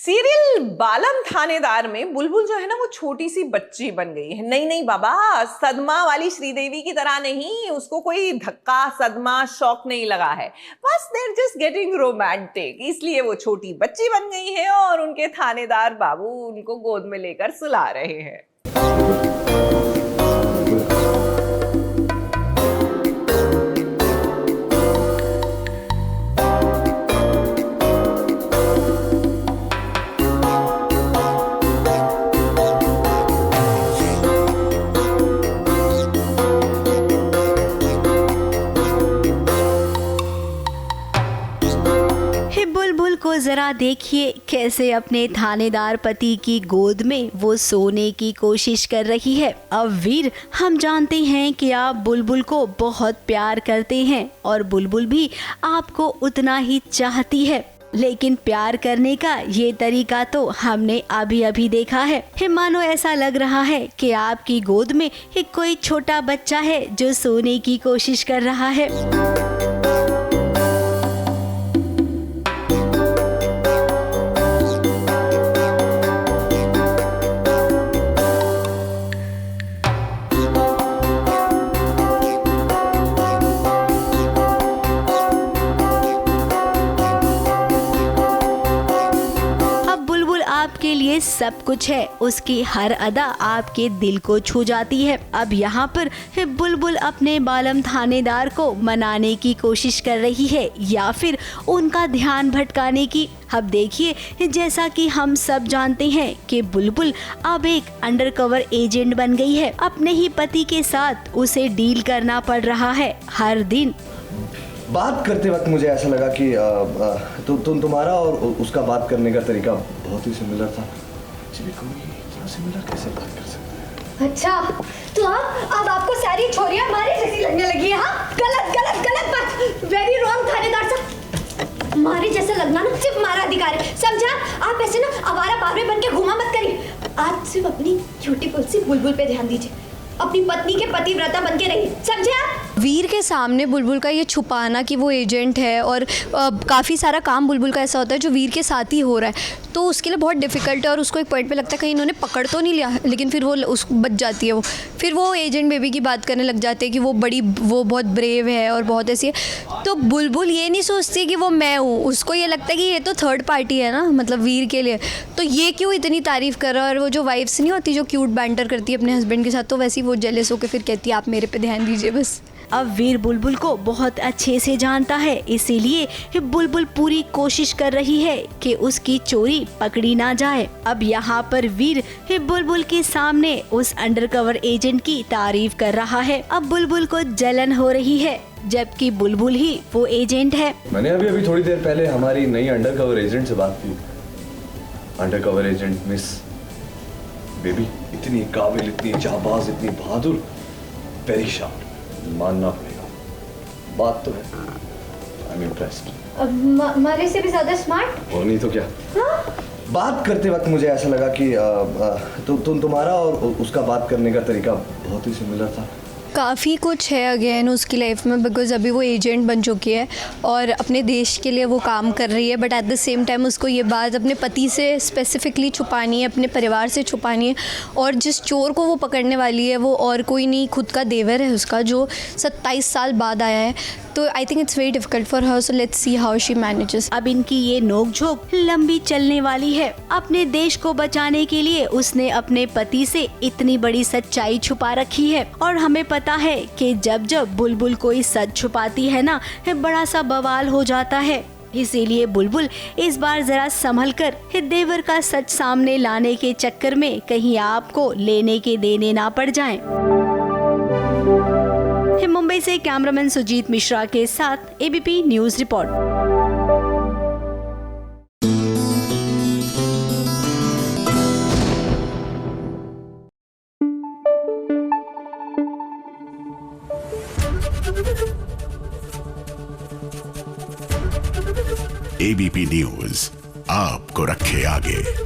Serial बालम थानेदार में बुलबुल जो है ना वो छोटी सी बच्ची बन गई है। नहीं नहीं बाबा, सदमा वाली श्रीदेवी की तरह नहीं, उसको कोई धक्का सदमा शॉक नहीं लगा है, बस देयर जस्ट गेटिंग रोमांटिक, इसलिए वो छोटी बच्ची बन गई है और उनके थानेदार बाबू उनको गोद में लेकर सुला रहे हैं। बुलबुल को जरा देखिए कैसे अपने थानेदार पति की गोद में वो सोने की कोशिश कर रही है। अब वीर, हम जानते हैं कि आप बुलबुल को बहुत प्यार करते हैं और बुलबुल भी आपको उतना ही चाहती है, लेकिन प्यार करने का ये तरीका तो हमने अभी अभी देखा है। मानो ऐसा लग रहा है कि आपकी गोद में एक कोई छोटा बच्चा है जो सोने की कोशिश कर रहा है। आपके लिए सब कुछ है, उसकी हर अदा आपके दिल को छू जाती है। अब यहाँ पर बुलबुल अपने बालम थानेदार को मनाने की कोशिश कर रही है या फिर उनका ध्यान भटकाने की। अब देखिए, जैसा कि हम सब जानते हैं कि बुलबुल अब एक अंडरकवर एजेंट बन गई है। अपने ही पति के साथ उसे डील करना पड़ रहा है हर दिन। बात करते वक्त मुझे ऐसा लगा कि तुम्हारा और उसका बात करने का तरीका बहुत ही सिमिलर था। सिमिलर कैसे बात कर सकते हैं? अच्छा, तो अब आपको सारी छोरियां हमारी जैसी लगने लगी है? हाँ, गलत गलत गलत बात, वेरी रॉन्ग थानेदार साहब। हमारे जैसा लगना ना सिर्फ हमारा अधिकार है, समझा? आप ऐसे ना आवारा पावरे बन के घुमा मत करिए। आज सिर्फ अपनी छोटी पुलसी बुलबुल पे ध्यान दीजिए, अपनी पत्नी के पतिव्रता बन के रहिए, समझे आप? वीर के सामने बुलबुल का ये छुपाना कि वो एजेंट है और काफ़ी सारा काम बुलबुल का ऐसा होता है जो वीर के साथ ही हो रहा है, तो उसके लिए बहुत डिफ़िकल्ट है और उसको एक पॉइंट पे लगता है कहीं इन्होंने पकड़ तो नहीं लिया, लेकिन फिर वो उस बच जाती है। फिर वो एजेंट बेबी की बात करने लग जाते हैं कि वो बहुत ब्रेव है और बहुत ऐसी है। तो बुलबुल ये नहीं सोचती कि वो मैं हूँ, उसको ये लगता है कि ये तो थर्ड पार्टी है ना, मतलब वीर के लिए, तो ये क्यों इतनी तारीफ़ कर रहा है। और वो जो वाइफ्स नहीं होती जो क्यूट बैंटर करती है अपने हस्बैंड के साथ, तो वैसे ही वो जेलस होकर फिर कहती है आप मेरे पे ध्यान दीजिए बस। अब वीर बुलबुल को बहुत अच्छे से जानता है, इसीलिए बुलबुल पूरी कोशिश कर रही है कि उसकी चोरी पकड़ी ना जाए। अब यहाँ पर वीर बुलबुल के सामने उस अंडरकवर एजेंट की तारीफ कर रहा है। अब बुलबुल को जलन हो रही है, जबकि बुलबुल ही वो एजेंट है। मैंने अभी थोड़ी देर पहले हमारी नई अंडरकवर एजेंट से बात की। अंडरकवर एजेंट मिस बेबी इतनी काबिल, इतनी जाबाज, इतनी बहादुर, वेरी शार्प, मानना पड़ेगा। बात तो है, आई एम इम्प्रेस्ड। हमारे से भी ज्यादा स्मार्ट और नहीं तो क्या। हाँ? बात करते वक्त मुझे ऐसा लगा कि तुम्हारा और उसका बात करने का तरीका बहुत ही सिमिलर था। काफ़ी कुछ है अगेन उसकी लाइफ में, बिकॉज अभी वो एजेंट बन चुकी है और अपने देश के लिए वो काम कर रही है, but at the same time उसको ये बात अपने पति से स्पेसिफिकली छुपानी है, अपने परिवार से छुपानी है। और जिस चोर को वो पकड़ने वाली है वो और कोई नहीं, खुद का देवर है उसका, जो 27 साल बाद आया है। तो I think it's very difficult for her, so let's see how she manages. अब इनकी ये नोकझोंक लंबी चलने वाली है। अपने देश को बचाने के लिए उसने अपने पति से इतनी बड़ी सच्चाई छुपा रखी है और हमें पता है कि जब जब बुलबुल कोई सच छुपाती है ना, बड़ा सा बवाल हो जाता है। इसीलिए बुलबुल इस बार जरा संभल कर देवर का सच सामने लाने के चक्कर में कहीं आपको लेने के देने ना पड़ जाएं। मुंबई से कैमरामैन सुजीत मिश्रा के साथ ABP news report. ABP news आपको रखे आगे।